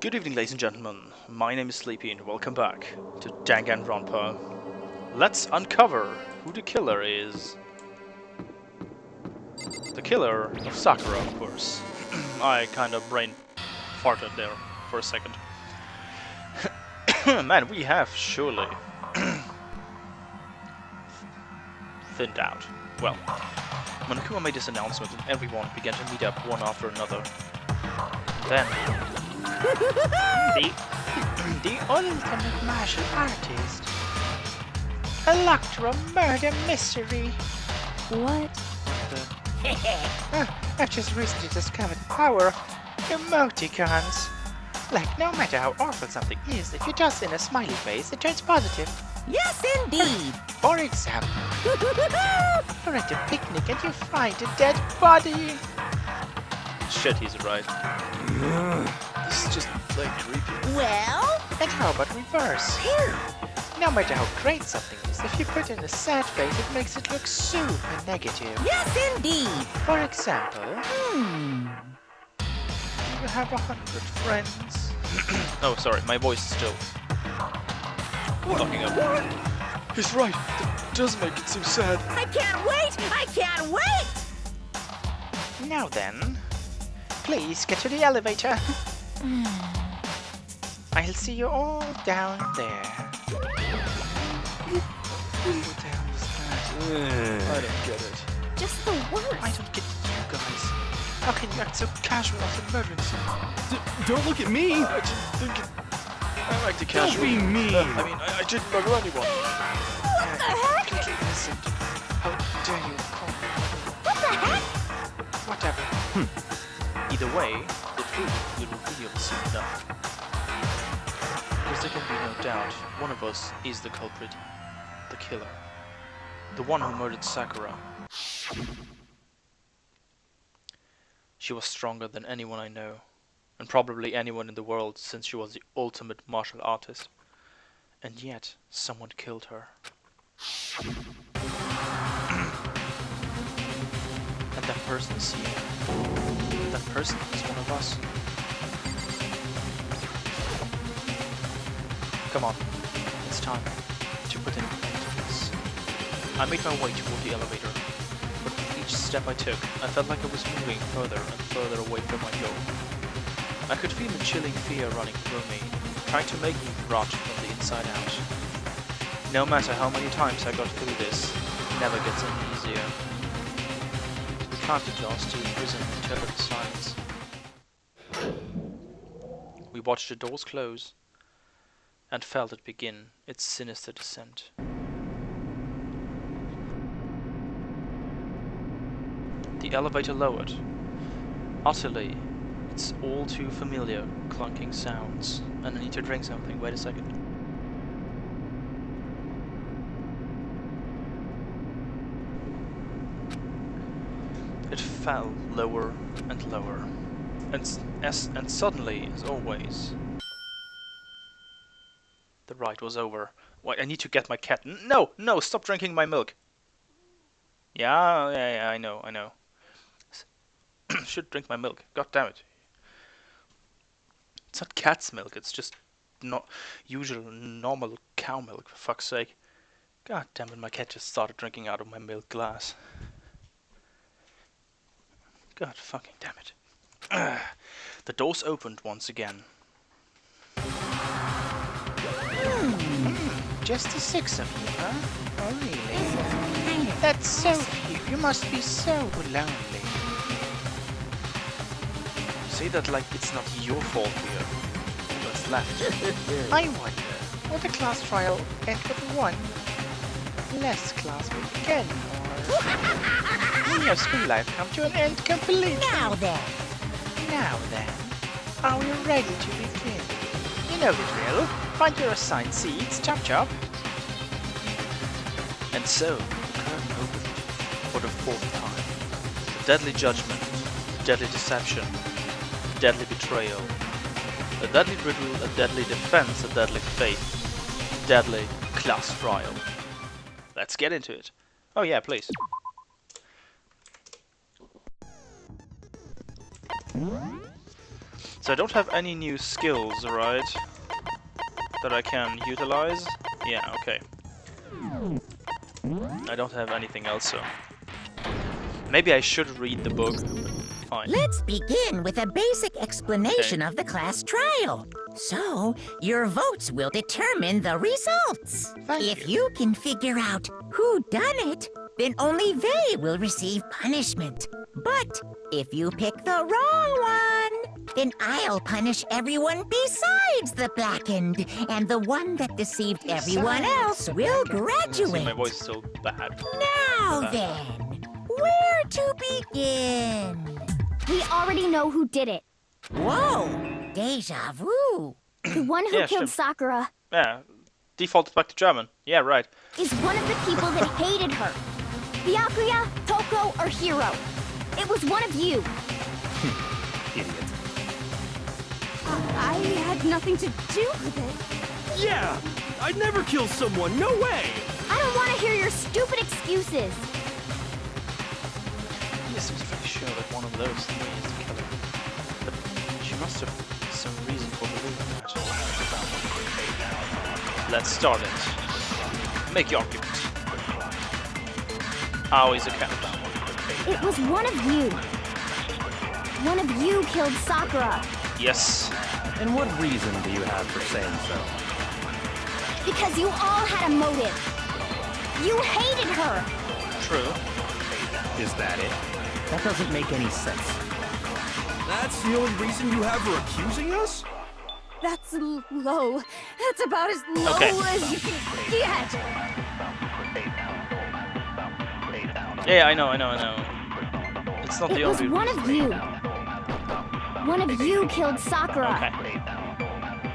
Good evening, ladies and gentlemen. My name is Sleepy, and welcome back to Danganronpa. Let's uncover who the killer is. The killer of Sakura, of course. I kind of brain farted there for a second. Man, we have surely thinned out. Well, Monokuma made this announcement and everyone began to meet up one after another. Then the ultimate martial artist. Electro murder mystery. What? I've just recently discovered the power of emoticons. Like, no matter how awful something is, if you toss in a smiley face, it turns positive. Yes, indeed! For example, you're at a picnic and you find a dead body. Shit, he's right. This is just, like, creepy. Well? And how about reverse? No matter how great something is, if you put in a sad face, it makes it look super negative. Yes, indeed! For example, you have 100 friends. Oh, sorry, my voice is still fucking up. He's right. That does make it seem sad. I can't wait! I can't wait! Now then, please get to the elevator. I'll see you all down there. What the hell is that? I don't get it. Just the worst. I don't get you guys. How can you act so casual after murdering someone? Don't look at me! I didn't think it. I like the casual. Don't be mean! I didn't murder anyone. What the heck? Completely innocent. How dare you call me? What the heck? Whatever. Either way, the truth will reveal soon enough. Because there can be no doubt, one of us is the culprit. The killer. The one who murdered Sakura. She was stronger than anyone I know, and probably anyone in the world, since she was the ultimate martial artist. And yet, someone killed her. And that person is here. That person is one of us. Come on, it's time to put an end to this. I made my way toward the elevator, but with each step I took, I felt like I was moving further and further away from my goal. I could feel a chilling fear running through me, trying to make me rot from the inside out. No matter how many times I got through this, it never gets any easier. We can't adjust to imprison interpretive silence. We watched the doors close and felt it begin its sinister descent. The elevator lowered. Utterly, it's all too familiar, clunking sounds. And I need to drink something. Wait a second. It fell lower and lower. And suddenly, as always, the ride was over. Wait, I need to get my cat. No! No! Stop drinking my milk! Yeah, I know. Should drink my milk. God damn it. It's not cat's milk, it's just not usual, normal cow milk, for fuck's sake. God damn it, my cat just started drinking out of my milk glass. God fucking damn it. The doors opened once again. Just the 6 of you, huh? Oh, really? That's so few. You must be so lonely. Say that like it's not your fault here. What's left? I wonder, will the class trial end with one less class week again, or will your school life come to an end completely? Now then! Are we ready to begin? You know the drill. Find your assigned seats, chop chop. And so, the curtain opened for the 4th time. The deadly judgment, the deadly deception, deadly betrayal, a deadly riddle, a deadly defense, a deadly faith, deadly class trial. Let's get into it. Oh yeah, please. So I don't have any new skills, right? That I can utilize? Yeah, okay. I don't have anything else, so... Maybe I should read the book. Fine. Let's begin with a basic explanation of the class trial. So, your votes will determine the results. If you can figure out who done it, then only they will receive punishment. But if you pick the wrong one, then I'll punish everyone besides the blackened, and the one that deceived everyone else will See, graduate. my voice is so bad. Now then, where to begin? We already know who did it. Whoa, deja vu. The one who Yeah, killed sure. Sakura Yeah, defaulted back to German. Yeah, right. is one of the people that hated her. Byakuya, Toko, or Hiro. It was one of you. Idiot. I had nothing to do with it. Yeah! I'd never kill someone, no way! I don't want to hear your stupid excuses. He seems pretty sure that one of those three is the killer. But she must have some reason for believing that. Let's start it. Make your argument. How is a cat? It was one of you. One of you killed Sakura. Yes. And what reason do you have for saying so? Because you all had a motive. You hated her. True. Is that it? That doesn't make any sense. That's the only reason you have for accusing us? That's low. That's about as low Okay. as you can get. Yeah, I know. It's not the It was only one of you. One of you killed Sakura. Okay.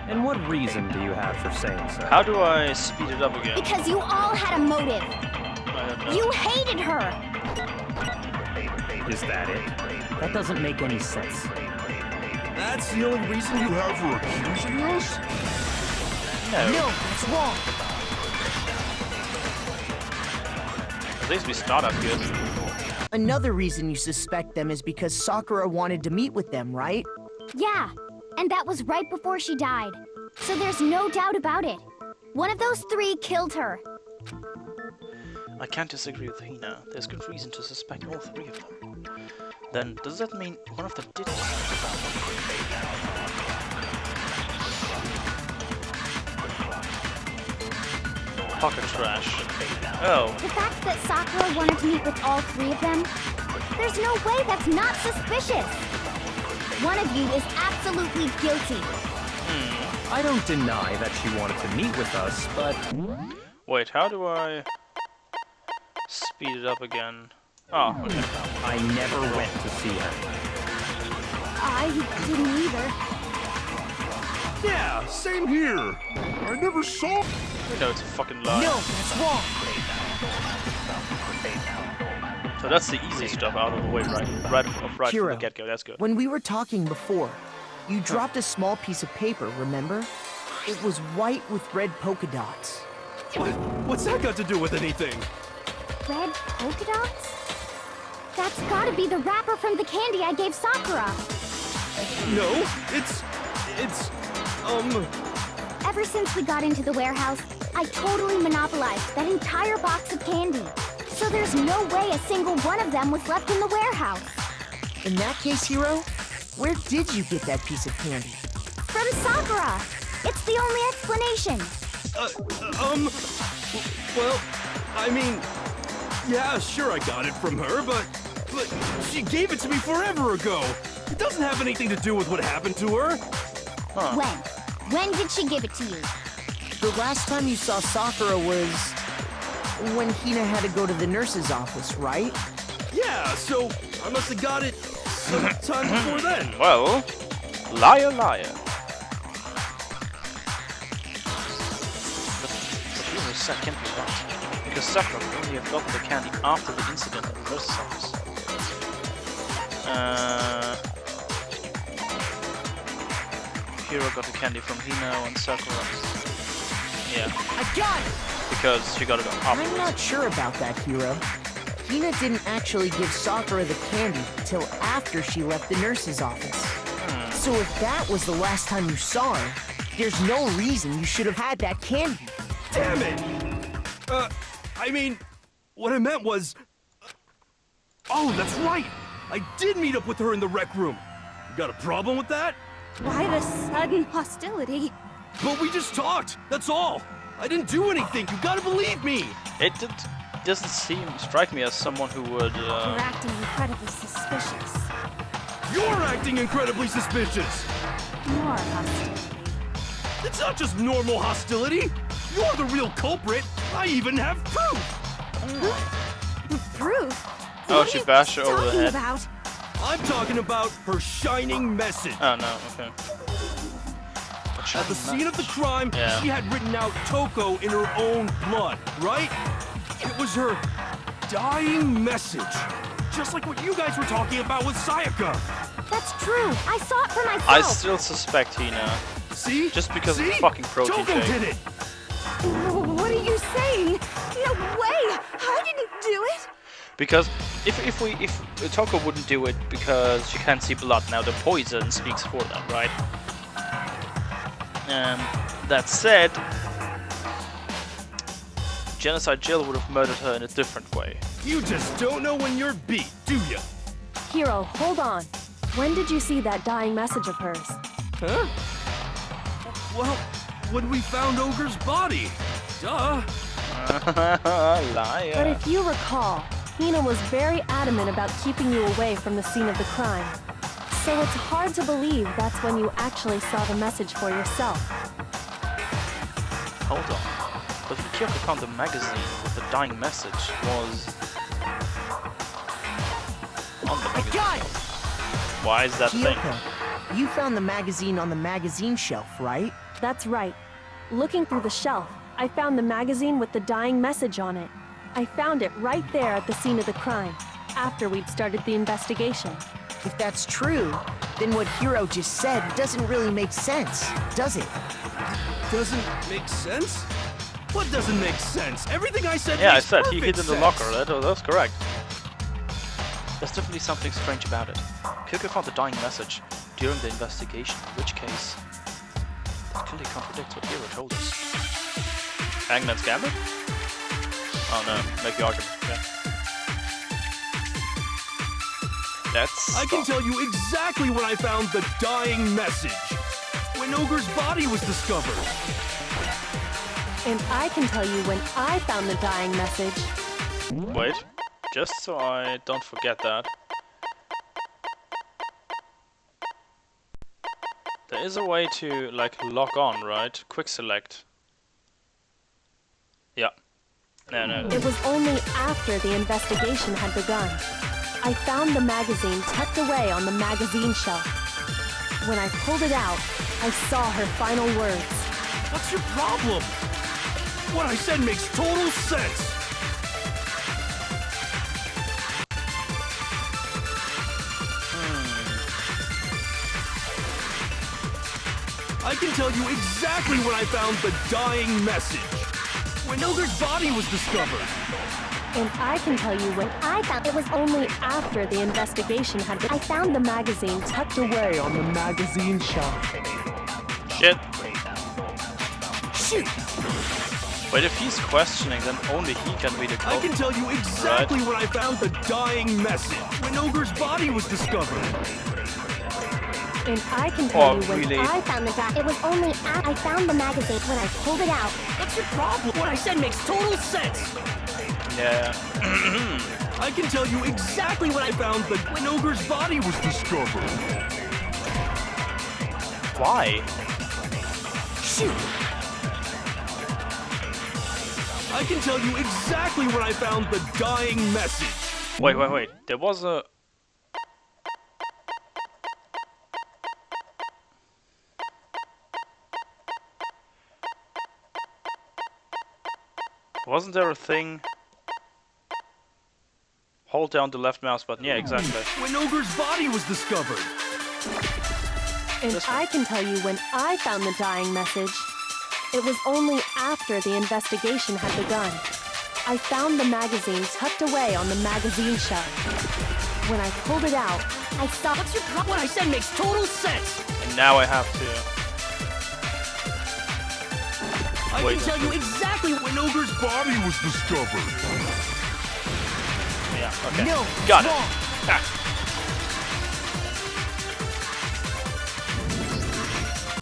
And what reason do you have for saying so? How do I speed it up again? Because you all had a motive. I don't know. You hated her. Is that it? That doesn't make any sense. That's the only reason you have for accusing us? No. That's wrong. At least we start up good. Another reason you suspect them is because Sakura wanted to meet with them, right? Yeah, and that was right before she died. So there's no doubt about it. One of those three killed her. I can't disagree with Hina. There's good reason to suspect all three of them. Then, does that mean one of them didn't? Pocket trash. Oh, The fact that Sakura wanted to meet with all three of them, there's no way that's not suspicious. One of you is absolutely guilty. I don't deny that she wanted to meet with us, but... wait, how do I speed it up again? Oh, okay. I never went to see her. I didn't either. Yeah, same here. I never saw. We know it's a fucking lie. No, that's wrong. So that's the easy stuff out of the way, right from the Hiro, get-go. That's good. When we were talking before, you dropped a small piece of paper, remember? It was white with red polka dots. What's that got to do with anything? Red polka dots? That's gotta be the wrapper from the candy I gave Sakura. No, it's, Ever since we got into the warehouse, I totally monopolized that entire box of candy. So there's no way a single one of them was left in the warehouse. In that case, Hiro, where did you get that piece of candy? From Sakura! It's the only explanation. well, I mean, yeah, sure I got it from her, but she gave it to me forever ago. It doesn't have anything to do with what happened to her. Huh. When did she give it to you? The last time you saw Sakura was when Hina had to go to the nurse's office, right? Yeah, so I must have got it sometime before then. Well, liar, liar. But Hiro said can't be right, because Sakura could only have gotten the candy after the incident at the nurse's office. Hiro got the candy from Hino and Sakura. Yeah, I got it! because she got it afterwards. I'm not sure about that, Hiro. Hina didn't actually give Sakura the candy till after she left the nurse's office. So if that was the last time you saw her, there's no reason you should have had that candy. Damn it! I mean, what I meant was... Oh, that's right! I did meet up with her in the rec room. You got a problem with that? Why the sudden hostility? But we just talked, that's all. I didn't do anything, you gotta believe me! It doesn't strike me as someone who would, You're acting incredibly suspicious. You're acting incredibly suspicious! More hostility. It's not just normal hostility! You're the real culprit! I even have proof! Proof? Oh, What she are you bashed her over the talking head. about? I'm talking about her shining message. Oh no, okay. At the scene of the crime, Yeah. she had written out Toko in her own blood, right? It was her dying message. Just like what you guys were talking about with Sayaka. That's true. I saw it for myself. I still suspect Hina. See? Just because of See? the fucking protein Toko shake. did it! What are you saying? No way! I didn't do it! Because if Toko wouldn't do it because she can't see blood, now the poison speaks for that, right? That said, Genocide Jill would have murdered her in a different way. You just don't know when you're beat, do ya? Hiro, hold on. When did you see that dying message of hers? Huh? Well, when we found Ogre's body. Duh. Liar. But if you recall, Hina was very adamant about keeping you away from the scene of the crime. So it's hard to believe that's when you actually saw the message for yourself. Hold on. But Kyoko found the magazine with the dying message was on the I magazine. got it! Why is that thing? Kyoko, you found the magazine on the magazine shelf, right? That's right. Looking through the shelf, I found the magazine with the dying message on it. I found it right there at the scene of the crime, after we'd started the investigation. If that's true, then what Hiro just said doesn't really make sense, does it? Doesn't make sense? What doesn't make sense? Everything I said Yeah, I makes said he perfect hid in the sense. locker. That's correct. There's definitely something strange about it. Kyoko found the dying message during the investigation, in which case that clearly contradicts what Hiro told us. Hangman's Gambit? Oh no, make the argument. Okay. That's. I can tell you exactly when I found the dying message. When Ogre's body was discovered. And I can tell you when I found the dying message. Wait, just so I don't forget that. There is a way to, like, log on, right? Quick select. Yeah. No. It was only after the investigation had begun. I found the magazine tucked away on the magazine shelf. When I pulled it out, I saw her final words. What's your problem? What I said makes total sense. I can tell you exactly when I found the dying message. When Ogre's body was discovered. And I can tell you when I found it was only after the investigation had begun. I found the magazine tucked away on the magazine shelf. Shit. Shoot! Wait, if he's questioning, then only he can read a I code. can tell you exactly when I found the dying message. When Ogre's body was discovered. And I can tell Oh, you when really? I found the doc. It was only after I found the magazine when I pulled it out. What's your problem? What I said makes total sense. Yeah. I can tell you exactly when I found the when Ogre's body was discovered. Why? Shoot! I can tell you exactly when I found the dying message. Wait. There was a... Wasn't there a thing? Hold down the left mouse button. Yeah, exactly. When Ogre's body was discovered. And This one. I can tell you when I found the dying message. It was only after the investigation had begun. I found the magazine tucked away on the magazine shelf. When I pulled it out, I saw. What's your problem? What I said makes total sense. And now I have to... I Wait. can tell you exactly when Ogre's body was discovered. Yeah, okay. No, Got it. wrong. Ah.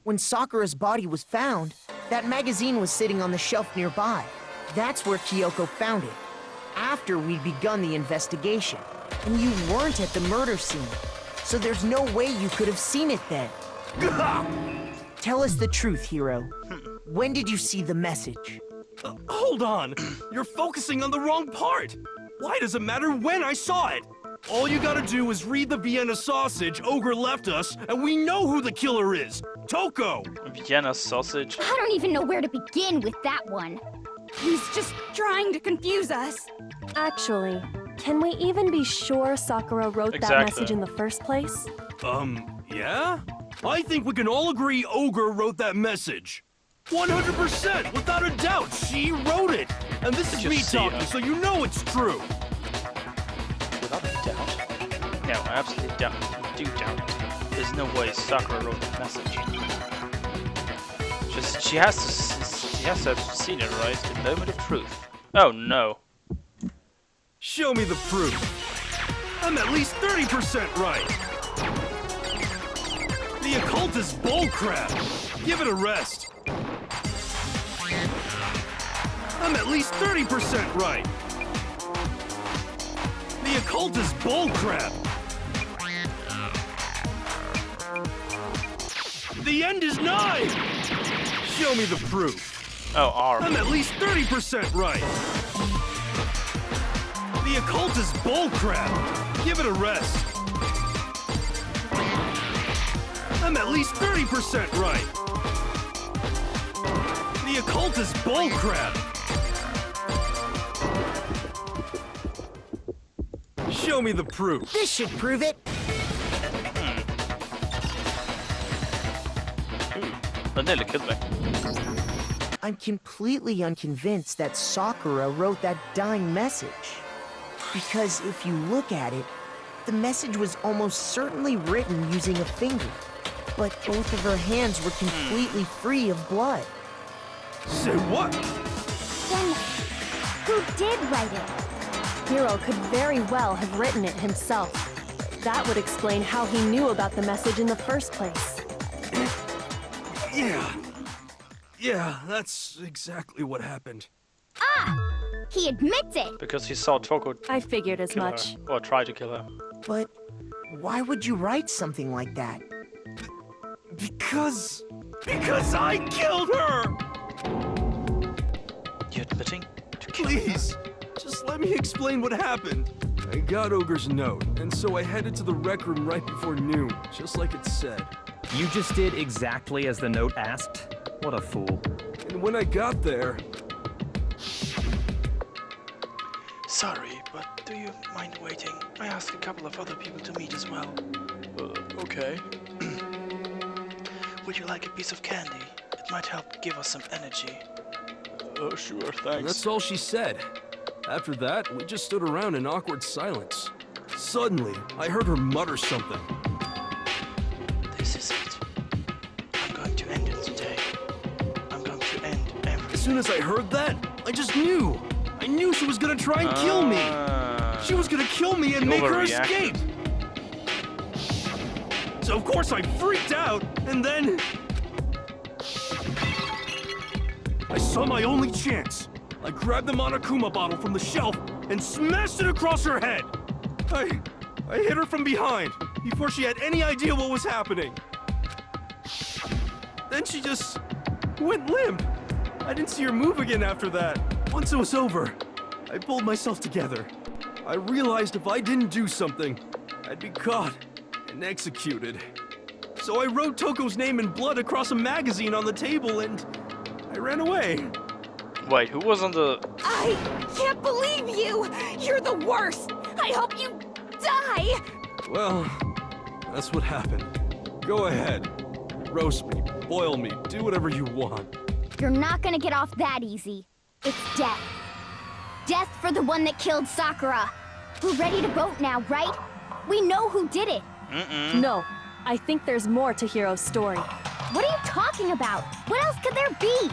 When Sakura's body was found, that magazine was sitting on the shelf nearby. That's where Kyoko found it, after we'd begun the investigation. And you weren't at the murder scene, so there's no way you could have seen it then. Tell us the truth, Hiro. When did you see the message? Hold on. You're focusing on the wrong part. Why does it matter when I saw it? All you gotta do is read the Vienna sausage Ogre left us, and we know who the killer is. Toko! Vienna sausage. I don't even know where to begin with that one. He's just trying to confuse us. Actually, can we even be sure Sakura wrote that Exactly. message in the first place? Yeah? I think we can all agree Ogre wrote that message. 100%, without a doubt, she wrote it. And this is Just me see talking, her. so you know it's true. Without a doubt. No, I absolutely do doubt it. There's no way Sakura wrote the message. Just she has to have seen it, right? The moment of truth. Oh no. Show me the proof. I'm at least 30% right. The occult is bullcrap. Give it a rest. I'm at least 30% right. The occult is bullcrap. The end is nigh. Show me the proof. Oh, R. I'm at least 30% right. The occult is bullcrap. Give it a rest. I'm at least 30% right. The occult is bullcrap. Show me the proof. This should prove it. That nearly killed me. I'm completely unconvinced that Sakura wrote that dying message. Because if you look at it, the message was almost certainly written using a finger. But both of her hands were completely free of blood. Say what? Then, who did write it? Hiro could very well have written it himself. That would explain how he knew about the message in the first place. Yeah, that's exactly what happened. Ah! He admits it! Because he saw Toko I figured as kill much. her. Or try to kill her. But why would you write something like that? Because I killed her! You admitting to killing her? Please, just let me explain what happened. I got Ogre's note, and so I headed to the rec room right before noon, just like it said. You just did exactly as the note asked? What a fool. And when I got there, Sorry, but do you mind waiting? I asked a couple of other people to meet as well. Okay. Would you like a piece of candy? It might help give us some energy. Sure, thanks. that's all she said. After that, we just stood around in awkward silence. Suddenly, I heard her mutter something. This is it. I'm going to end it today. I'm going to end everything. As soon as I heard that, I just knew. I knew she was gonna try and kill me. She was gonna kill me and You make her overreacted. escape. So of course I freaked out, and then I saw my only chance. I grabbed the Monokuma bottle from the shelf and smashed it across her head. I hit her from behind before she had any idea what was happening. Then she just went limp. I didn't see her move again after that. Once it was over, I pulled myself together. I realized if I didn't do something, I'd be caught and executed. So I wrote Toko's name in blood across a magazine on the table and I ran away. Wait, who was on the... I can't believe you! You're the worst! I hope you die! Well, that's what happened. Go ahead. Roast me, boil me, do whatever you want. You're not gonna get off that easy. It's death. Death for the one that killed Sakura. We're ready to vote now, right? We know who did it. No, I think there's more to Hiro's story. What are you talking about? What else could there be?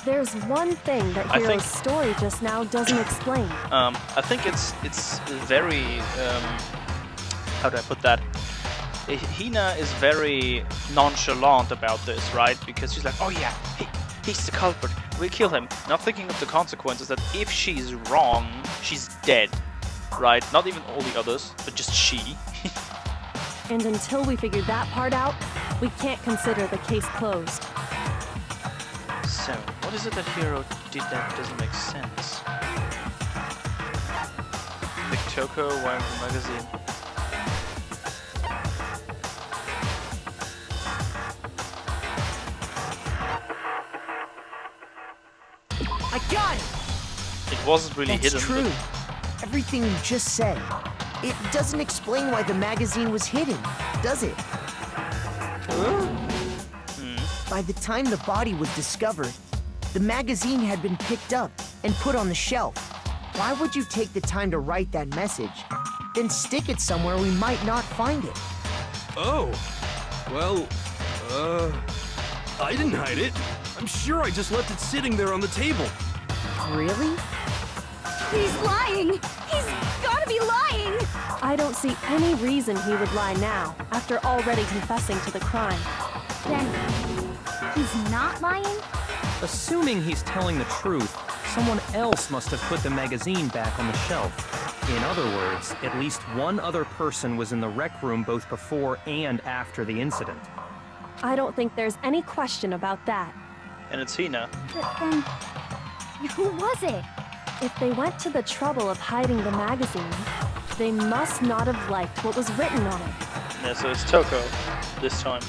There's one thing that I Hiro's think- story just now doesn't explain. I think it's very how do I put that? Hina is very nonchalant about this, right? Because she's like, oh yeah, he's the culprit. We kill him. Not thinking of the consequences that if she's wrong, she's dead, right? Not even all the others, but just she. And until we figure that part out, we can't consider the case closed. So, what is it that Hiro did that doesn't make sense? Like Toko wearing the magazine. I got it! It wasn't really That's hidden. true. Everything you just said. It doesn't explain why the magazine was hidden, does it? By the time the body was discovered, the magazine had been picked up and put on the shelf. Why would you take the time to write that message, then stick it somewhere we might not find it? Oh. Well, I didn't hide it. I'm sure I just left it sitting there on the table. Really? He's lying! He's gotta be lying! I don't see any reason he would lie now, after already confessing to the crime. Then, he's not lying? Assuming he's telling the truth, someone else must have put the magazine back on the shelf. In other words, at least one other person was in the rec room both before and after the incident. I don't think there's any question about that. And it's Hina. But then, who was it? If they went to the trouble of hiding the magazine, they must not have liked what was written on it. Yeah, so it's Toko this time.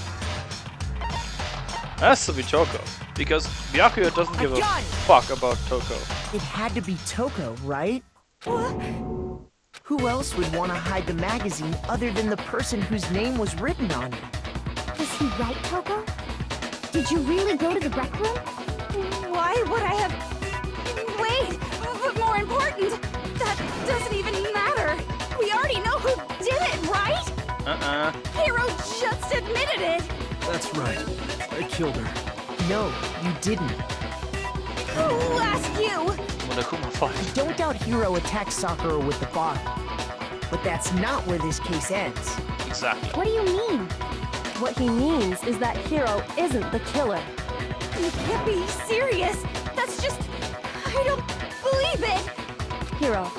Has to be Toko, because Byakuya doesn't give a got it! fuck about Toko. It had to be Toko, right? Who else would want to hide the magazine other than the person whose name was written on it? Was he right, Toko? Did you really go to the rec room? Why would I have... Wait, but more important, that doesn't even matter. We already know who did it, right? Hiro just admitted it. That's right. I killed her. No, you didn't. Who asked you? Monokuma fight. Don't doubt Hiro attacked Sakura with the bottle. But that's not where this case ends. Exactly. What do you mean? What he means is that Hiro isn't the killer. You can't be serious. That's just... I don't believe it. Hiro,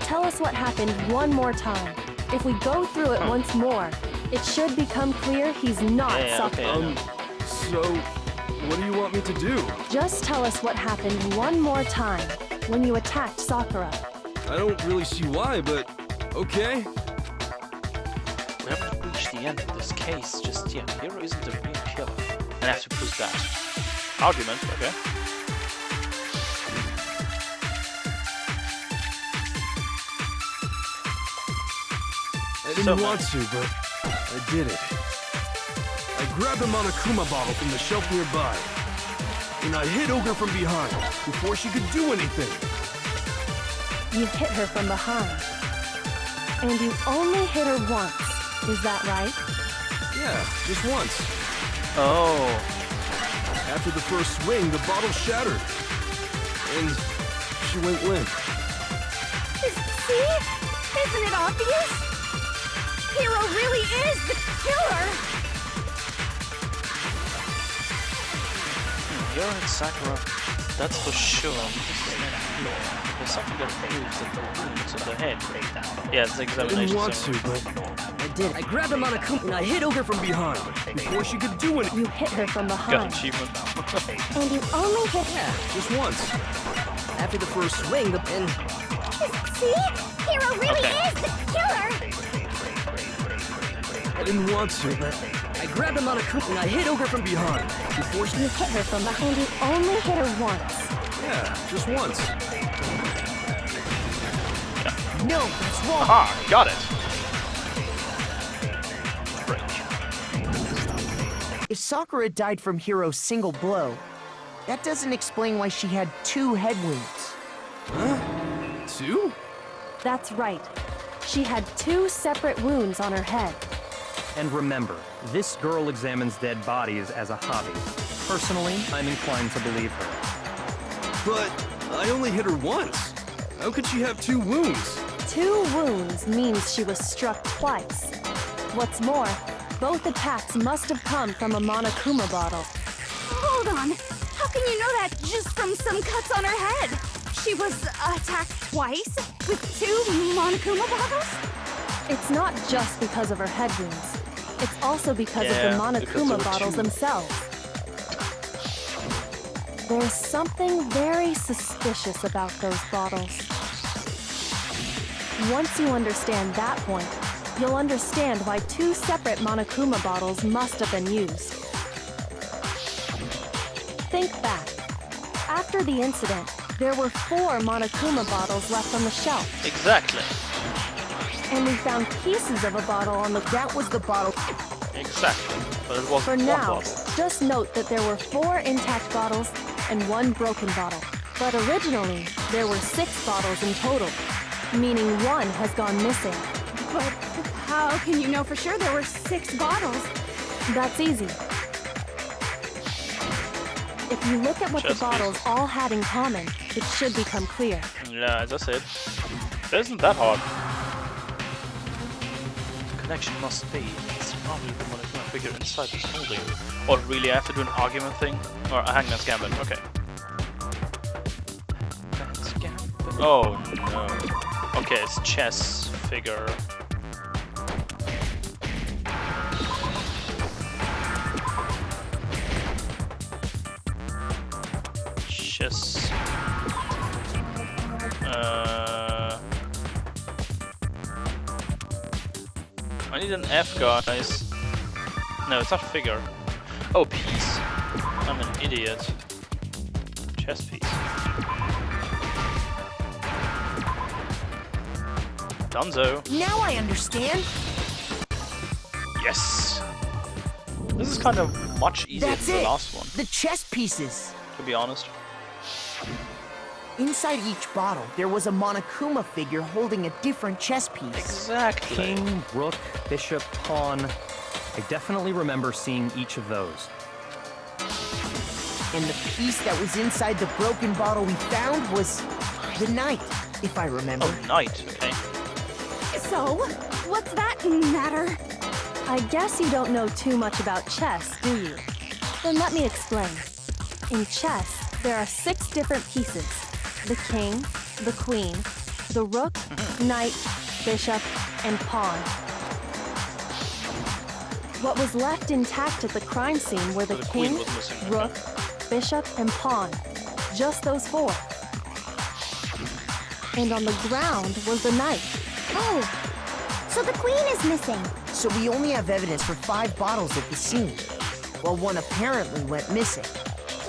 tell us what happened one more time. If we go through it once more, it should become clear he's not Sakura. Okay, So, what do you want me to do? Just tell us what happened one more time when you attacked Sakura. I don't really see why, but okay. We haven't reached the end of this case just yet. Hiro isn't the real killer. And I have to prove that. Argument, okay. I didn't want to, but I did it. I grabbed a Monokuma bottle from the shelf nearby, and I hit Ogre from behind before she could do anything. You hit her from behind. And you only hit her once. Is that right? Yeah, just once. Oh. After the first swing, the bottle shattered, and she went limp. See? Isn't it obvious? Hiro really is the killer! Hiro and Sakura, that's for sure. There's something that proves that the wounds in the head. Yeah, it's an I examination. didn't want so- to, but I did. I grabbed a Monokuma and I hit Ogre from behind before she could do anything. You hit her from Got behind. achievement. And you only hit... Yeah, just once. After the first swing, and See? Hiro really Okay. is the killer! I didn't want to, but I grabbed a Monokuma and I hit Ogre from behind before she... You hit her from behind. You only hit her once. Yeah, just once. No, that's wrong. Aha, got it. Break. If Sakura died from Hiro's single blow, that doesn't explain why she had 2 head wounds. 2? That's right. She had 2 separate wounds on her head. And remember, this girl examines dead bodies as a hobby. Personally, I'm inclined to believe her. But I only hit her once. How could she have 2 wounds? 2 wounds means she was struck twice. What's more, both attacks must have come from a Monokuma bottle. Hold on. How can you know that just from some cuts on her head? She was attacked twice with 2 Monokuma bottles? It's not just because of her head wounds. It's also because of the Yeah, because there Monokuma were bottles 2. themselves. There's something very suspicious about those bottles. Once you understand that point, you'll understand why 2 separate Monokuma bottles must have been used. Think back. After the incident, there were 4 Monokuma bottles left on the shelf, Exactly. and we found pieces of a bottle on the That was the bottle. Exactly. But it wasn't For one now, bottle. just note that there were 4 intact bottles and 1 broken bottle. But originally, there were 6 bottles in total, meaning 1 has gone missing. But how can you know for sure there were 6 bottles? That's easy. If you look at what the Just bottles all had in common, it should become clear. Yeah, that's it. It isn't that hard. The connection must be. It's probably the Monokuma figure inside this holding. Or really, I have to do an argument thing? Or a Hangman's Gambit, okay. Hangman's Gambit. Oh no. Okay, it's chess figure. Chess. I need an F, guys. No, it's not figure. Oh, piece. I'm an idiot. Chess piece. Dunzo. Now I understand. Yes. This is kind of much easier That's than the it. last one, The chess pieces. to be honest. Inside each bottle, there was a Monokuma figure holding a different chess piece. Exactly. King, rook, bishop, pawn. I definitely remember seeing each of those. And the piece that was inside the broken bottle we found was the knight, if I remember. Oh, knight. Okay. So, what's that matter? I guess you don't know too much about chess, do you? Then let me explain. In chess, there are 6 different pieces. The king, the queen, the rook, knight, bishop, and pawn. What was left intact at the crime scene were the So the queen king, was missing, okay. rook, bishop, and pawn. Just those 4. And on the ground was the knight. Oh, so the queen is missing. So we only have evidence for 5 bottles at the scene, while 1 apparently went missing.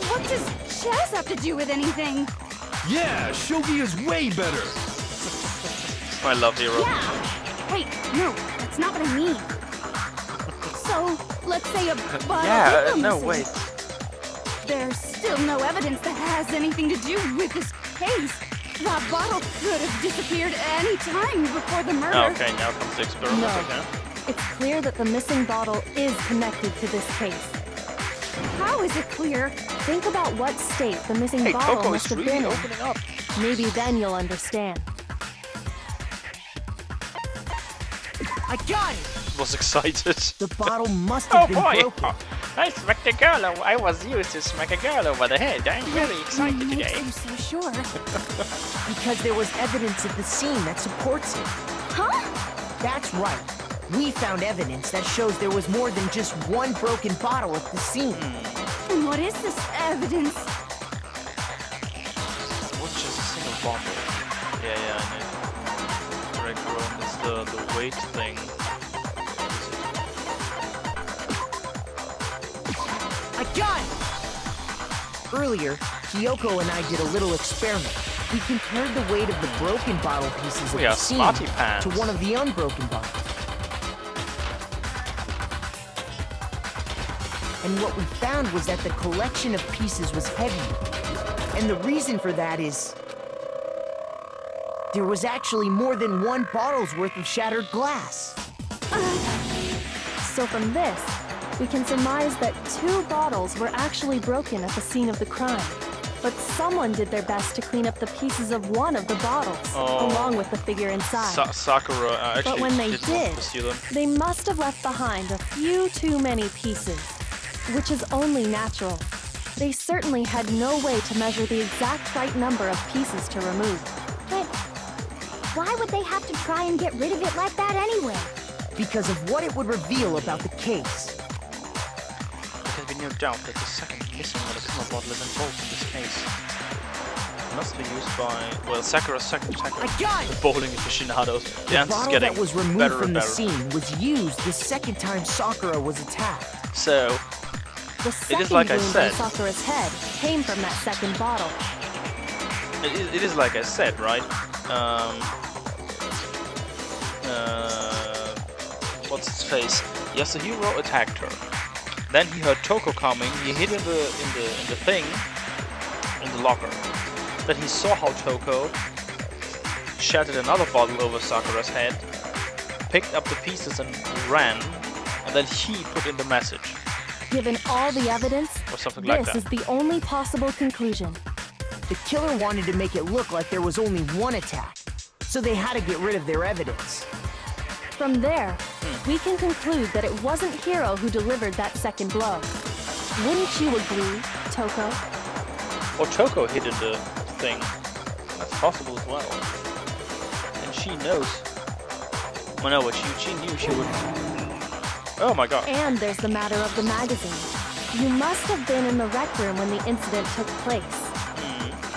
What does chess have to do with anything? Yeah, shogi is way better. My love hero. Yeah. Wait, no, that's not what I mean. So, let's say a bottle Yeah, did go no, missing. wait. There's still no evidence that has anything to do with this case. That bottle could have disappeared any time before the murder. Okay, now comes the experiment No. again. It's clear that the missing bottle is connected to this case. How is it clear? Think about what state the missing Hey, bottle Coco must is have really been in. opening up. Maybe then you'll understand. I got it! Was excited. The bottle must Oh have been boy! broken. I smacked a girl. I was used to smack a girl over the head. I'm very excited What today. makes you so sure? Because there was evidence at the scene that supports it. Huh? That's right. We found evidence that shows there was more than just 1 broken bottle at the scene. And what is this evidence? It wasn't just a single bottle. Yeah, I know. Correct, bro. It's the weight thing. I got it! Earlier, Kyoko and I did a little experiment. We compared the weight of the broken bottle pieces We at are the scene smarty pants. to one of the unbroken bottles. And what we found was that the collection of pieces was heavier. And the reason for that is there was actually more than 1 bottle's worth of shattered glass. So from this, we can surmise that 2 bottles were actually broken at the scene of the crime. But someone did their best to clean up the pieces of one of the bottles, along with the figure inside. Sakura actually But when they didn't want did, to steal them. they must have left behind a few too many pieces, which is only natural. They certainly had no way to measure the exact right number of pieces to remove. But why would they have to try and get rid of it like that anyway? Because of what it would reveal about the case. There can be no doubt that the second missing monochrome bottle is involved in this case. It must be used by, well, Sakura's second tackle. I got it! The bowling aficionados. The The answer's bottle getting that was removed better from and the better. scene was used the second time Sakura was attacked. So, The second like I wound said. on Sakura's head came from that second bottle. it is like I said, right? What's his face? Yasuhiro attacked her. Then he heard Toko coming. He hid in the thing, in the locker. Then he saw how Toko shattered another bottle over Sakura's head, picked up the pieces and ran, and then he put in the message Given all the evidence, or something like this that. is the only possible conclusion. The killer wanted to make it look like there was only one attack, so they had to get rid of their evidence. From there, we can conclude that it wasn't Hiro who delivered that second blow. Wouldn't you agree, Toko? Or Toko hid in the thing. That's possible as well. And she knows. Well, no, but she knew she would. Oh my god. And there's the matter of the magazine. You must have been in the rec room when the incident took place.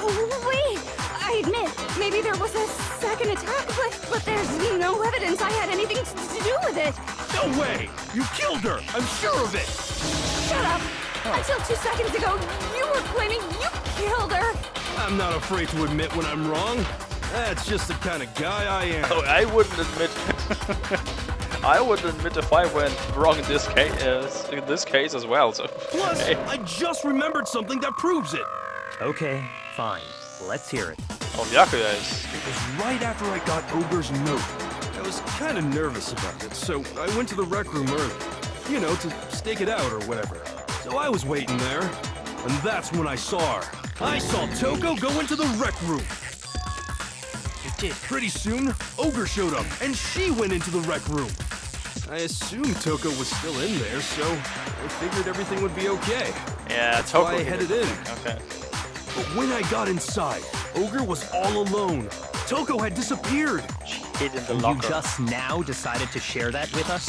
Oh, wait! I admit, maybe there was a second attack, but there's no evidence I had anything to do with it. No way! You killed her! I'm sure of it! Shut up! Until 2 seconds ago, you were claiming you killed her! I'm not afraid to admit when I'm wrong. That's just the kind of guy I am. Oh, I wouldn't admit. I wouldn't admit if I went wrong in this case as well. So. Plus, I just remembered something that proves it. Okay, fine. Let's hear it. Oh, Byakuya is. It was right after I got Ogre's note. I was kind of nervous about it, so I went to the rec room early. You know, to stake it out or whatever. So I was waiting there, and that's when I saw her. I saw Toko go into the rec room. You did. Pretty soon, Ogre showed up, and she went into the rec room. I assumed Toko was still in there, so I figured everything would be okay. Yeah, That's Toko why I did headed it. in. Okay. But when I got inside, Ogre was all alone. Toko had disappeared. She hid in the And locker. you just now decided to share that with us?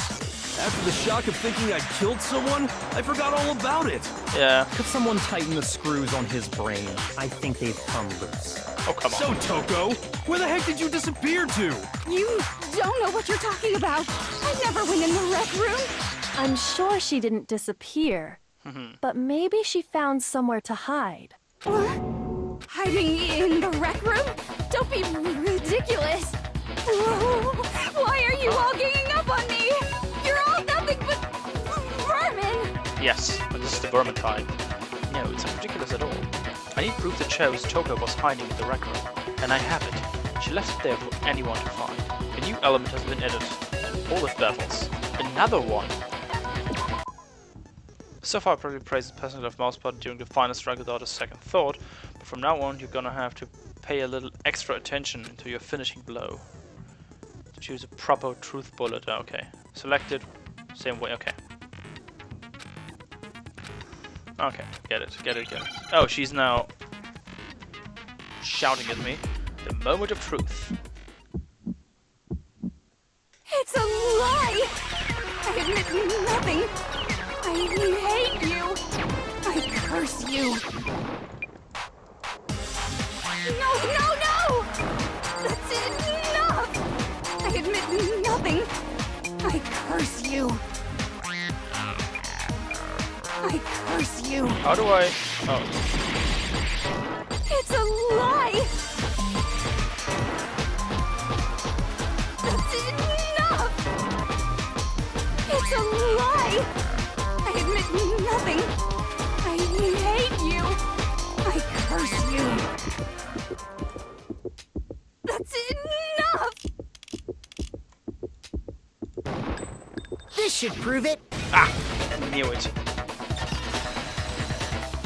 After the shock of thinking I'd killed someone, I forgot all about it. Yeah. Could someone tighten the screws on his brain? I think they've come loose. Oh, come on. So, Toko, where the heck did you disappear to? You don't know what you're talking about. I never went in the rec room. I'm sure she didn't disappear, but maybe she found somewhere to hide. What? Hiding in the rec room? Don't be ridiculous. Why are you all ganging up on me? You're all nothing but vermin. Yes, but this is the Burman time. No, it's not ridiculous at all. I need proof that shows Toko was hiding in the rec room, and I have it. She left it there for anyone to find. A new element has been added. All with battles. Another one! So far I probably praised the passage of Mousepad during the final strike without a second thought, but from now on you're gonna have to pay a little extra attention to your finishing blow. To choose a proper truth bullet, okay. Select it, same way, okay. Okay, get it. Oh, she's now shouting at me. The moment of truth. It's a lie. I admit nothing. I hate you. I curse you. No! That's enough. I admit nothing. I curse you. I curse you. How do I... Oh. It's a lie. That's enough. It's a lie. I admit nothing. I hate you. I curse you. That's enough. This should prove it. Ah! Knew it.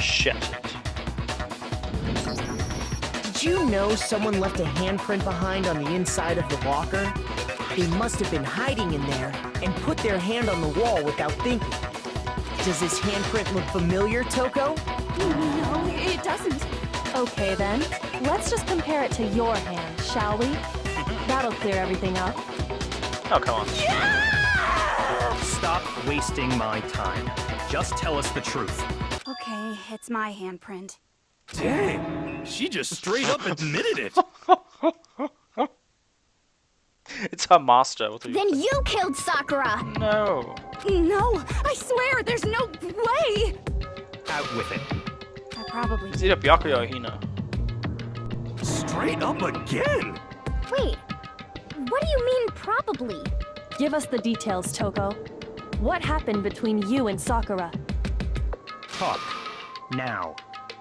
Shit. Did you know someone left a handprint behind on the inside of the locker? They must have been hiding in there and put their hand on the wall without thinking. Does this handprint look familiar, Toko? No, it doesn't. Okay then, let's just compare it to your hand, shall we? That'll clear everything up. Oh, come on. Stop wasting my time. Just tell us the truth. Okay, it's my handprint. Dang, she just straight up admitted it. It's her master. What do you Then think? you killed Sakura! No. No, I swear, there's no way! Out with it. I probably It's either Byakuya or Hina. Straight up again. Wait, what do you mean probably? Give us the details, Toko. What happened between you and Sakura? Talk. Now.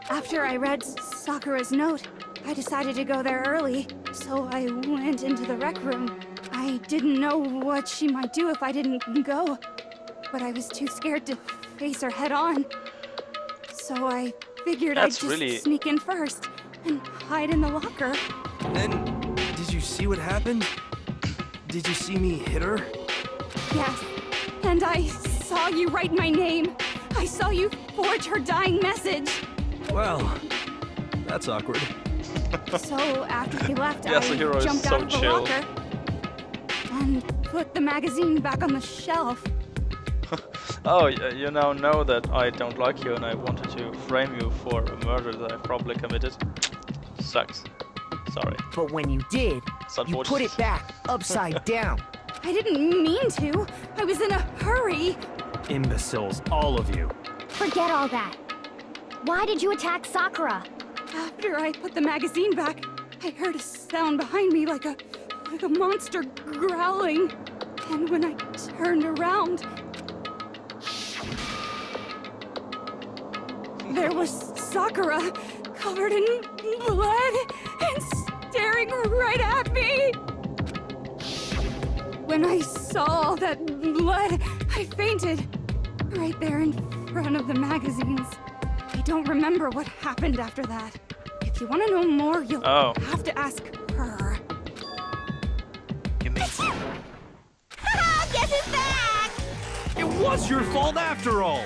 After I read Sakura's note, I decided to go there early, so I went into the rec room. I didn't know what she might do if I didn't go, but I was too scared to face her head on. So I figured That's I'd just really- sneak in first and hide in the locker. Then, did you see what happened? Did you see me hit her? Yes, and I saw you write my name. I saw you forge her dying message. Well, that's awkward. So after he left, Yasuhiro I is jumped so out of the chill. locker and put the magazine back on the shelf. Oh, you now know that I don't like you and I wanted to frame you for a murder that I probably committed. Sucks. Sorry. But when you did, It's you put unfortunate. it back upside down. I didn't mean to. I was in a hurry. Imbeciles, all of you. Forget all that. Why did you attack Sakura? After I put the magazine back, I heard a sound behind me like a monster growling. And when I turned around, there was Sakura, covered in blood and staring right at me. When I saw all that blood, I fainted right there in front of the magazines. I don't remember what happened after that. If you want to know more, you'll Oh. have to ask her. You mean... Guess it's back! It was your fault after all.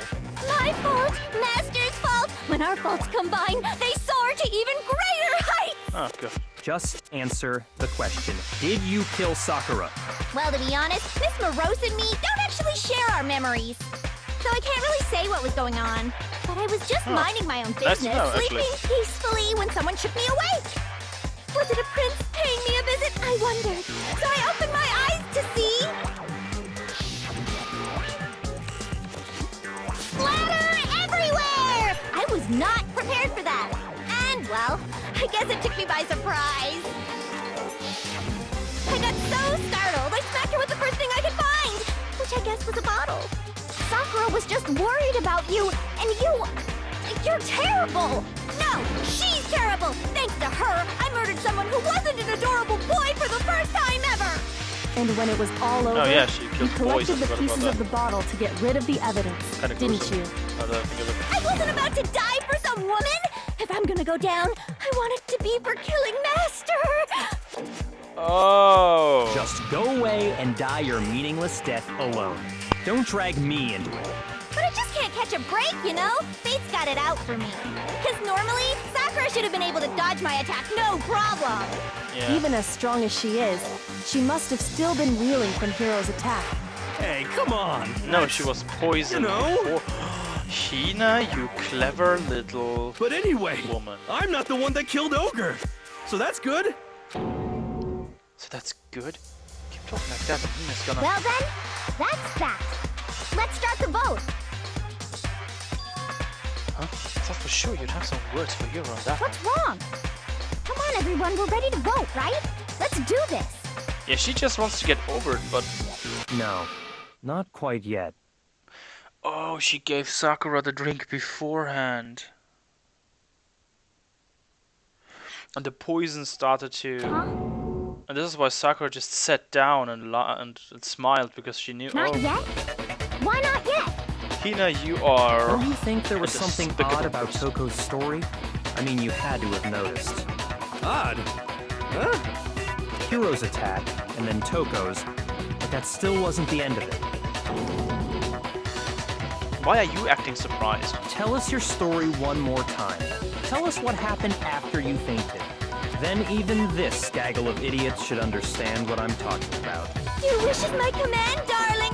My fault, Master's fault. When our faults combine, they soar to even greater heights! Oh, good. Just answer the question. Did you kill Sakura? Well, to be honest, Miss Morose and me don't actually share our memories. So I can't really say what was going on. But I was just minding my own Nice to business, know, actually. sleeping peacefully when someone shook me awake. Was it a prince paying me a visit? I wondered. So I opened my eyes to see... splatter everywhere! I was not prepared for that. And, well, I guess it took me by surprise. I got so startled, I smacked her with the first thing I could find, which I guess was a bottle. Sakura was just worried about you, and you're terrible! No, she's terrible! Thanks to her, I murdered someone who wasn't an adorable boy for the first time ever! And when it was all over, Oh yeah, she you killed boys. I collected the forgot pieces about of the bottle to get rid of the evidence, Kinda didn't gruesome. you? Now that I think of it. I wasn't about to die for some woman! If I'm gonna go down, I want it to be for killing Master! Oh. Just go away and die your meaningless death alone. Don't drag me into it. But I just can't catch a break, you know? Fate's got it out for me. Because normally, Sakura should have been able to dodge my attack no problem. Yeah. Even as strong as she is, she must have still been reeling from Hiro's attack. Hey, come on. No, she was poisoned. You know? before. Hina, you clever little But anyway, woman. I'm not the one that killed Ogre. So that's good. So that's good. Keep talking like that. Hina's gonna. Well then, that's that. Let's start the vote. Huh? I thought for sure you'd have some words for Hiro on that. What's wrong? Come on, everyone, we're ready to vote, right? Let's do this. Yeah, she just wants to get over it, but No, not quite yet. oh, she gave Sakura the drink beforehand. And the poison started to. And this is why Sakura just sat down and smiled because she knew. Not Oh, yet? Why not yet? Hina, you are... Don't you think there was a something despicable odd about person. Toko's story? I mean, you had to have noticed. Odd? Huh? Hiro's attack, and then Toko's, but that still wasn't the end of it. Why are you acting surprised? Tell us your story one more time. Tell us what happened after you fainted. Then even this gaggle of idiots should understand what I'm talking about. Your wish is my command, darling.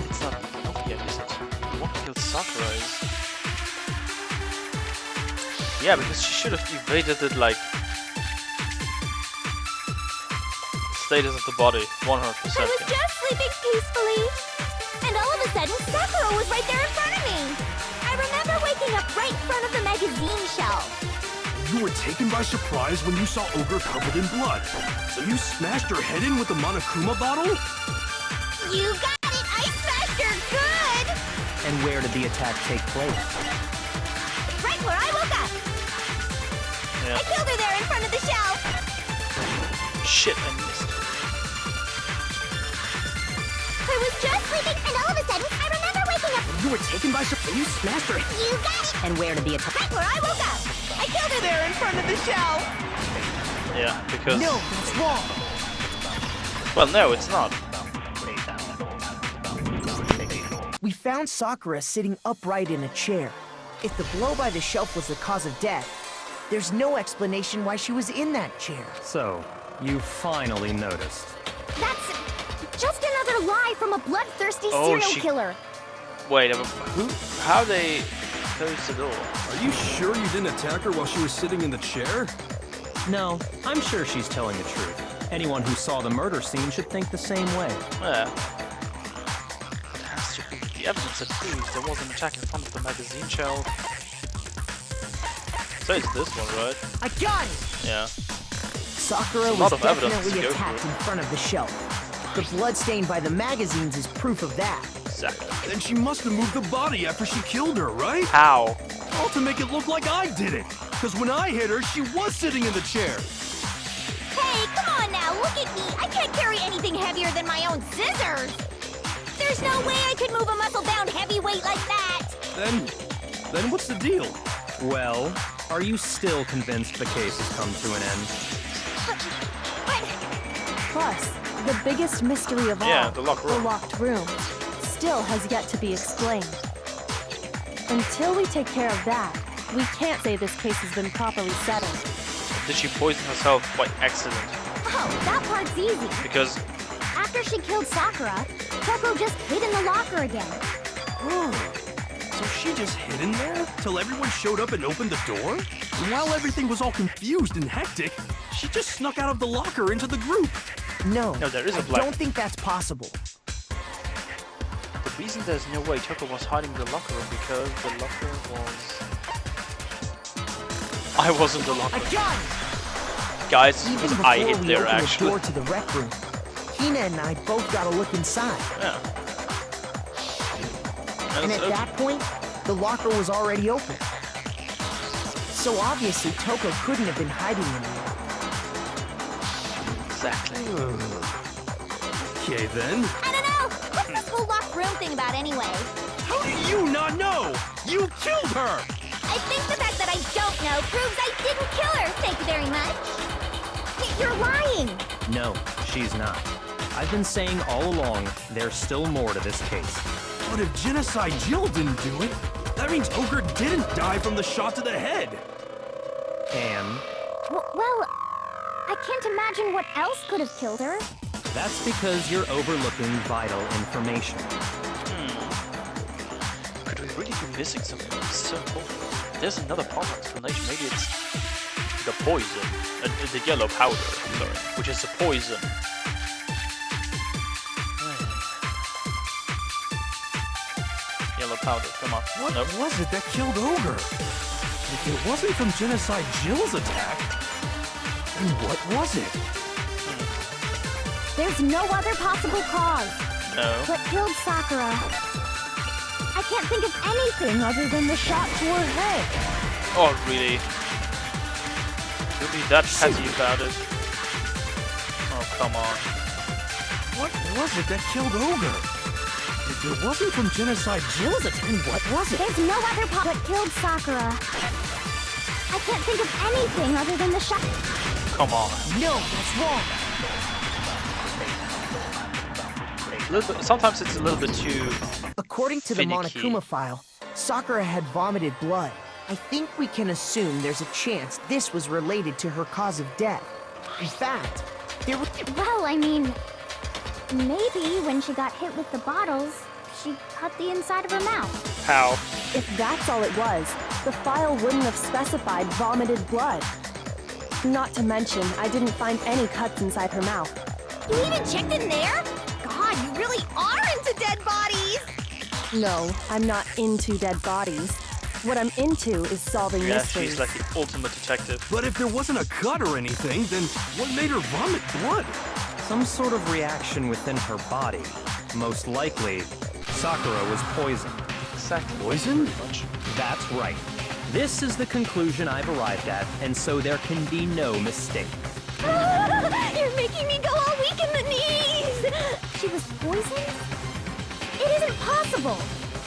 It's not over yet, is it? What killed Sakura is... Yeah, because she should have evaded it like... Status of the body, 100%. I was just sleeping peacefully. And all of a sudden, Sakura was right there in front of me. I remember waking up right in front of the magazine shelf. You were taken by surprise when you saw Ogre covered in blood. So you smashed her head in with the Monokuma bottle? You got it! I smashed her good! And where did the attack take place? Right where I woke up. Yeah. I killed her there in front of the shelf. Shit, I missed. I was just sleeping, and all of a sudden, I remember waking up. You were taken by surprise. You smashed her. You got it! And where did the attack? Right where I woke up. I killed her there in front of the shelf. Yeah, because... No, that's wrong. Well, no, it's not. We found Sakura sitting upright in a chair. If the blow by the shelf was the cause of death, there's no explanation why she was in that chair. So, you finally noticed. That's just another lie from a bloodthirsty Oh, serial she- killer. Wait, who? How they closed the door? Are you sure you didn't attack her while she was sitting in the chair? No, I'm sure she's telling the truth. Anyone who saw the murder scene should think the same way. Yeah. It has to be the evidence that proves there was an attack in front of the magazine shelf. So it's this one, right? I got it! Yeah. Sakura A lot was of evidence to definitely go attacked through. in front of the shelf. The blood stain by the magazines is proof of that. Exactly. Then she must have moved the body after she killed her, right? How? All to make it look like I did it. Because when I hit her, she was sitting in the chair. Hey, come on now, look at me. I can't carry anything heavier than my own scissors. There's no way I could move a muscle-bound heavyweight like that. Then what's the deal? Well, are you still convinced the case has come to an end? But Plus, the biggest mystery of Yeah, all, the locked room. locked room, still has yet to be explained. Until we take care of that, we can't say this case has been properly settled. Did she poison herself by accident? oh, that part's easy. Because After she killed Sakura, Toko just hid in the locker again. Oh, so she just hid in there till everyone showed up and opened the door? And while everything was all confused and hectic, she just snuck out of the locker into the group. No, No, there is a I black- don't think that's possible. the reason there's no way Toko was hiding in the locker room because the locker was... I was in the locker I room. got it! Guys, it's Even because before I we hid there opened the actually. door to the rec room, Hina and I both got a look inside. Yeah. And it's at that point, the locker was already open. So obviously, Toko couldn't have been hiding in there. Exactly. Okay then. I don't know. What's this whole locked room thing about anyway? How do you not know? You killed her! I think the fact that I don't know proves I didn't kill her. Thank you very much. You're lying. No, she's not. I've been saying all along, there's still more to this case. But if Genocide Jill didn't do it, that means Ogre didn't die from the shot to the head. And Well, I can't imagine what else could have killed her. that's because you're overlooking vital information. Could we really be missing something so important? There's another part of explanation. Maybe it's the poison, the yellow powder. Sorry, which is the poison. Yellow powder. Come on. What Nope. was it that killed Ogre? If it wasn't from Genocide Jill's attack, then what was it? There's no other possible cause. No. What killed Sakura? I can't think of anything other than the shot to her head. Oh, really? You'll be that petty about it? Oh, come on. What was it that killed Ogre? If it wasn't from Genocide Jill's then what was it? There's no other what killed Sakura. I can't think of anything other than the shot. Come on. No, that's wrong. Sometimes it's a little bit too... According to the finicky. Monokuma file, Sakura had vomited blood. I think we can assume there's a chance this was related to her cause of death. In fact, there was... Well, I mean, maybe when she got hit with the bottles, she cut the inside of her mouth. How? If that's all it was, the file wouldn't have specified vomited blood. Not to mention, I didn't find any cuts inside her mouth. You even checked in there? God, you really are into dead bodies! No, I'm not into dead bodies. What I'm into is solving Yeah, mysteries. she's like the ultimate detective. But if there wasn't a cut or anything, then what made her vomit blood? Some sort of reaction within her body. Most likely, Sakura was poisoned. Exactly. Poison? Pretty much. That's right. This is the conclusion I've arrived at, and so there can be no mistake. You're making me go all weak in the knees! She was poisoned? It isn't possible!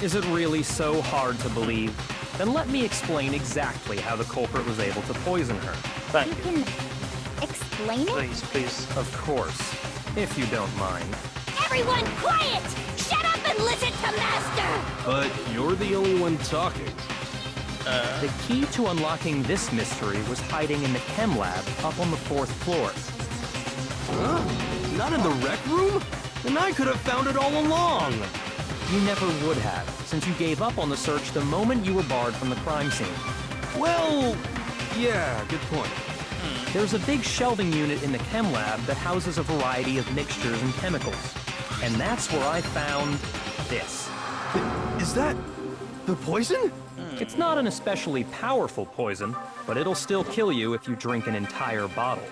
Is it really so hard to believe? Then let me explain exactly how the culprit was able to poison her. Thank You you. can explain it? Please, please. Of course, if you don't mind. Everyone quiet! Shut up and listen to Master! But you're the only one talking. The key to unlocking this mystery was hiding in the chem lab up on the 4th floor. Huh? Not in the rec room? Then I could have found it all along. You never would have, since you gave up on the search the moment you were barred from the crime scene. Well, yeah, good point. There's a big shelving unit in the chem lab that houses a variety of mixtures and chemicals. And that's where I found this. Is that the poison? It's not an especially powerful poison, but it'll still kill you if you drink an entire bottle.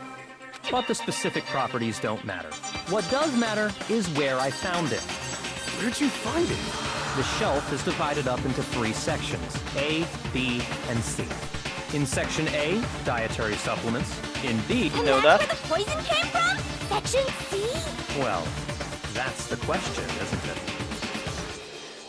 But the specific properties don't matter. What does matter is where I found it. Where'd you find it? The shelf is divided up into 3 sections, A, B, and C. In Section A, dietary supplements. In B, And know that's that? where the poison came from? Section C? well, that's the question, isn't it?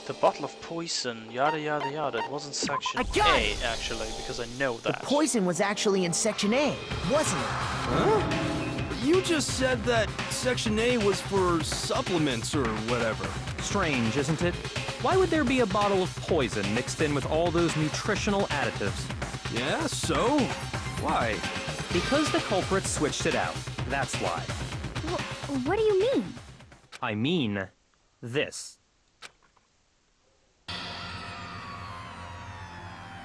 The bottle of poison, yada yada yada. It wasn't section I got A, it! actually, because I know The that. poison was actually in Section A, wasn't it? Huh? You just said that Section A was for supplements or whatever. Strange, isn't it? Why would there be a bottle of poison mixed in with all those nutritional additives? Yeah, so? Why? Because the culprits switched it out. That's why. What do you mean? I mean, this.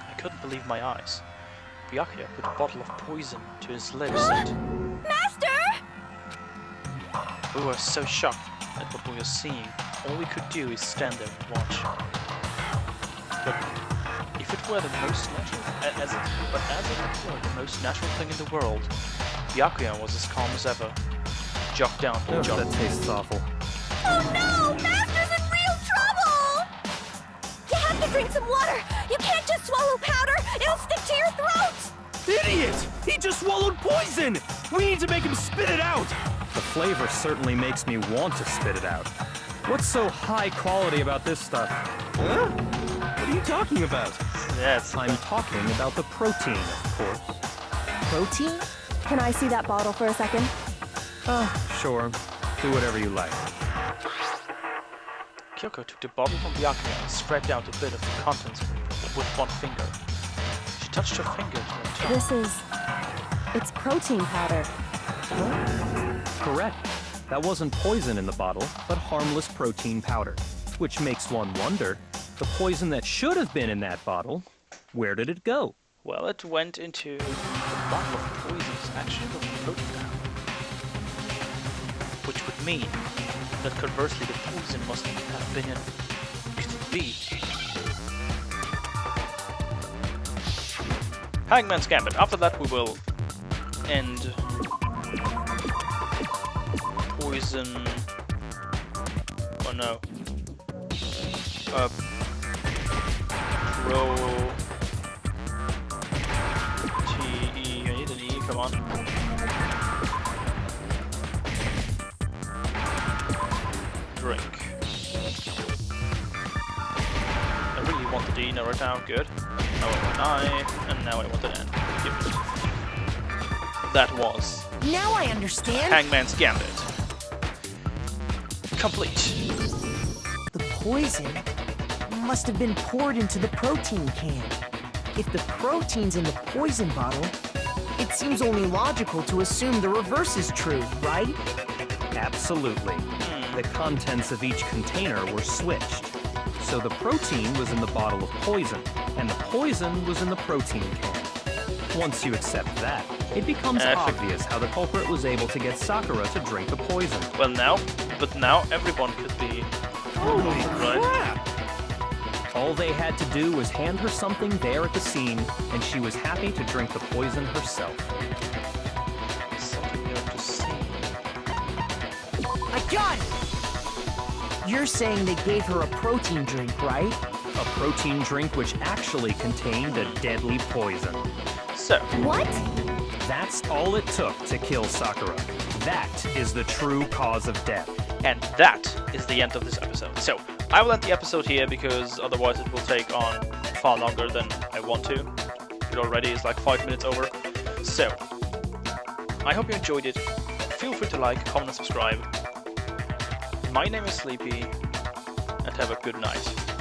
I couldn't believe my eyes. Byakuya put a bottle of poison to his lips and Master! we were so shocked at what we were seeing. All we could do is stand there and watch. But if it were the most natural, as it were the most natural thing in the world, Byakuya was as calm as ever. Jock down, Oh, jock. that tastes awful. Oh no! Master's in real trouble! You have to drink some water! You can't just swallow powder! It'll stick to your throat! Idiot! He just swallowed poison! We need to make him spit it out! The flavor certainly makes me want to spit it out. What's so high quality about this stuff? Huh? What are you talking about? Yes. I'm talking about the protein, of course. Protein? Can I see that bottle for a second? Sure. Do whatever you like. Kyoko took the bottle from Byakuya and spread out a bit of the contents with one finger. She touched her finger to her tongue. This is... it's protein powder. Correct. That wasn't poison in the bottle, but harmless protein powder. Which makes one wonder, the poison that should have been in that bottle, where did it go? Well, it went into the bottle of poisons, actually with protein powder. Which would mean that conversely the poison must have been in Unit B. Hangman's Gambit. After that we will end poison... oh no. T-E... I need an E, come on. now, good. Now I want an eye, and now I want an end. Give it. That was Now I understand. Hangman's Gambit. Complete. The poison must have been poured into the protein can. If the protein's in the poison bottle, it seems only logical to assume the reverse is true, right? Absolutely. The contents of each container were switched. So the protein was in the bottle of poison, and the poison was in the protein can. Once you accept that, it becomes obvious how the culprit was able to get Sakura to drink the poison. Well, now everyone could be. Holy right. crap! All they had to do was hand her something there at the scene, and she was happy to drink the poison herself. Something you have to see. I got it! You're saying they gave her a protein drink, right? A protein drink which actually contained a deadly poison. So, What? That's all it took to kill Sakura. That is the true cause of death. and that is the end of this episode. So, I will end the episode here because otherwise it will take on far longer than I want to. It already is like 5 minutes over. So, I hope you enjoyed it. Feel free to like, comment, and subscribe. My name is Sleepy, and have a good night.